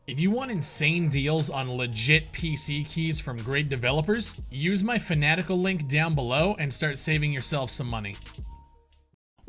If you want insane deals on legit PC keys from great developers, use my Fanatical link down below and start saving yourself some money.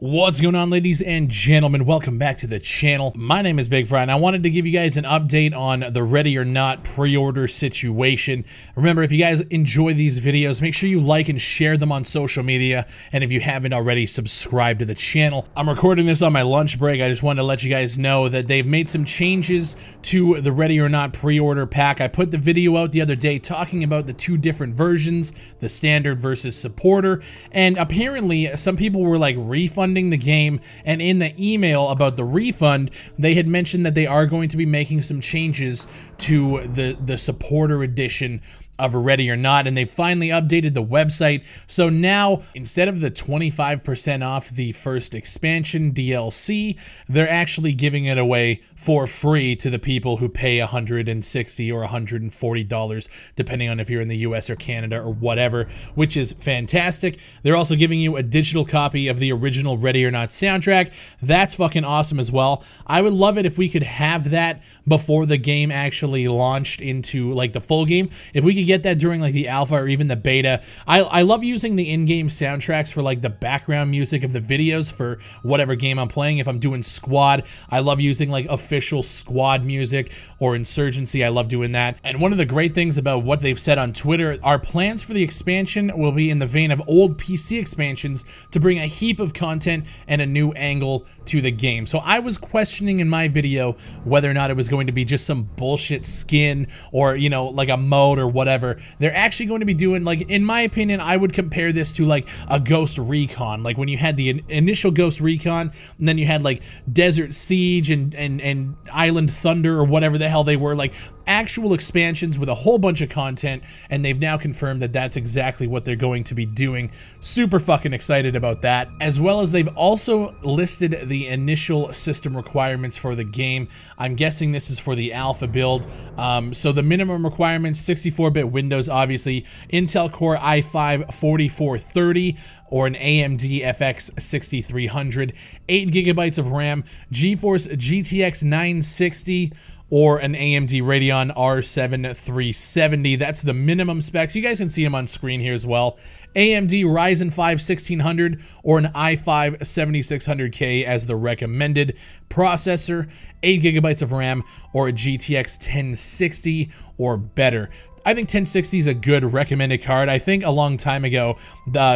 What's going on, ladies and gentlemen? Welcome back to the channel. My name is Bigfry, and I wanted to give you guys an update on the Ready or Not pre-order situation. Remember, if you guys enjoy these videos, make sure you like and share them on social media, and if you haven't already, subscribe to the channel. I'm recording this on my lunch break. I just wanted to let you guys know that they've made some changes to the Ready or Not pre-order pack. I put the video out the other day talking about the two different versions, the standard versus supporter, and apparently some people were like refunding the game, and in the email about the refund they had mentioned that they are going to be making some changes to the supporter edition of Ready or Not, and they finally updated the website. So now, instead of the 25% off the first expansion DLC, they're actually giving it away for free to the people who pay $160 or $140, depending on if you're in the US or Canada or whatever, which is fantastic. They're also giving you a digital copy of the original Ready or Not soundtrack. That's fucking awesome as well. I would love it if we could have that before the game actually launched into like the full game. If we could get that during like the alpha or even the beta. I love using the in-game soundtracks for like the background music of the videos for whatever game I'm playing. If I'm doing squad, I love using like official squad music, or insurgency, I love doing that. And one of the great things about what they've said on Twitter, our plans for the expansion will be in the vein of old PC expansions to bring a heap of content and a new angle to the game. So I was questioning in my video whether or not it was going to be just some bullshit skin or, you know, like a mode or whatever. They're actually going to be doing, like, in my opinion, I would compare this to like a Ghost Recon. Like when you had the initial Ghost Recon, and then you had like Desert Siege and Island Thunder or whatever the hell they were, like actual expansions with a whole bunch of content, and they've now confirmed that that's exactly what they're going to be doing. Super fucking excited about that, as well as they've also listed the initial system requirements for the game. I'm guessing this is for the alpha build. So the minimum requirements: 64-bit Windows, obviously, Intel Core i5-4430 or an AMD FX 6300, 8 GB of RAM, GeForce GTX 960, or an AMD Radeon R7 370. That's the minimum specs. You guys can see them on screen here as well. AMD Ryzen 5 1600 or an i5 7600K as the recommended processor, 8 GB of RAM, or a GTX 1060 or better. I think 1060 is a good recommended card. I think a long time ago,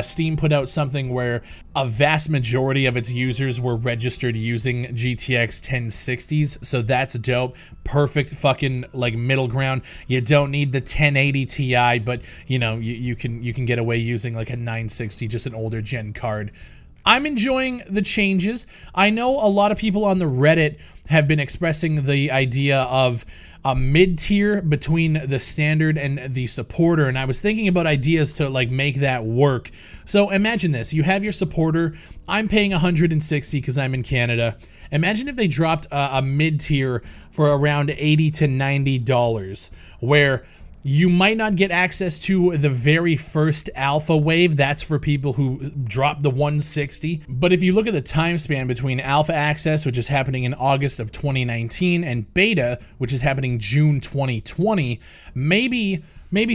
Steam put out something where a vast majority of its users were registered using GTX 1060s, so that's dope. Perfect fucking like middle ground. You don't need the 1080 Ti, but you know, you can get away using like a 960, just an older gen card. I'm enjoying the changes. I know a lot of people on the Reddit have been expressing the idea of a mid-tier between the standard and the supporter, and I was thinking about ideas to like make that work. So imagine this: you have your supporter. I'm paying $160 because I'm in Canada. Imagine if they dropped a mid-tier for around $80 to $90, where you might not get access to the very first alpha wave. That's for people who drop the 160. But if you look at the time span between alpha access, which is happening in August of 2019, and beta, which is happening June 2020, maybe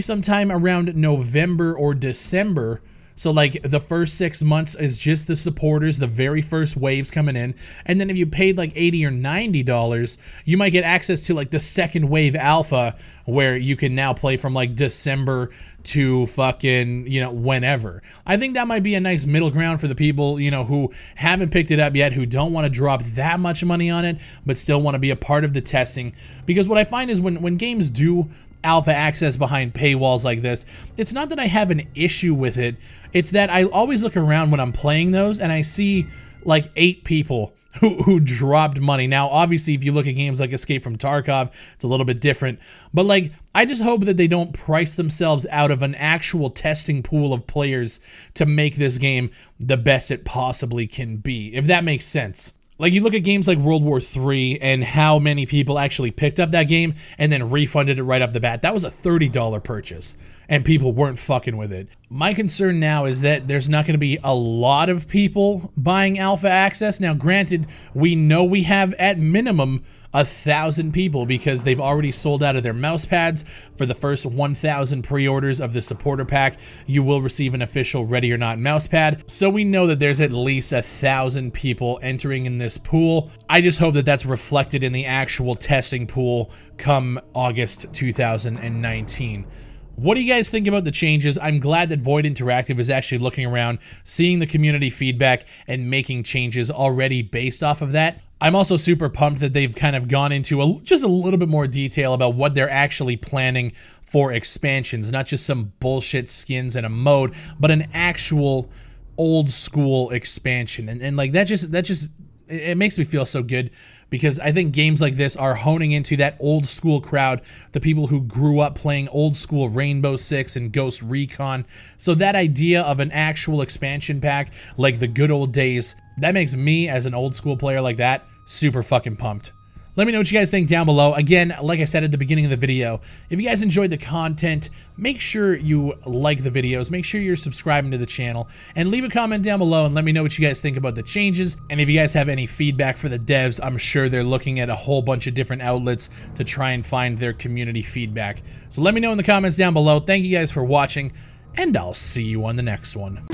sometime around November or December. So like the first 6 months is just the supporters, the very first waves coming in, and then if you paid like $80 or $90, you might get access to like the second wave alpha, where you can now play from like December to fucking, you know, whenever. I think that might be a nice middle ground for the people, you know, who haven't picked it up yet, who don't want to drop that much money on it, but still want to be a part of the testing. Because what I find is when games do alpha access behind paywalls like this, it's not that I have an issue with it, it's that I always look around when I'm playing those and I see like 8 people who dropped money. Now obviously if you look at games like Escape from Tarkov, it's a little bit different, but like I just hope that they don't price themselves out of an actual testing pool of players to make this game the best it possibly can be, if that makes sense. Like, you look at games like World War III and how many people actually picked up that game and then refunded it right off the bat. That was a $30 purchase, and people weren't fucking with it. My concern now is that there's not going to be a lot of people buying Alpha Access. Now, granted, we know we have, at minimum, 1,000 people because they've already sold out of their mouse pads. For the first 1,000 pre-orders of the supporter pack, you will receive an official Ready or Not mouse pad. So we know that there's at least 1,000 people entering in this pool. I just hope that that's reflected in the actual testing pool come August 2019. What do you guys think about the changes? I'm glad that Void Interactive is actually looking around, seeing the community feedback, and making changes already based off of that. I'm also super pumped that they've kind of gone into just a little bit more detail about what they're actually planning for expansions, not just some bullshit skins and a mode, but an actual old school expansion. And like that just it makes me feel so good, because I think games like this are honing into that old school crowd, the people who grew up playing old school Rainbow Six and Ghost Recon. So that idea of an actual expansion pack like the good old days, that makes me, as an old school player like that, super fucking pumped. Let me know what you guys think down below. Again, like I said at the beginning of the video, if you guys enjoyed the content, make sure you like the videos, make sure you're subscribing to the channel, and leave a comment down below and let me know what you guys think about the changes. And if you guys have any feedback for the devs, I'm sure they're looking at a whole bunch of different outlets to try and find their community feedback. So let me know in the comments down below. Thank you guys for watching, and I'll see you on the next one.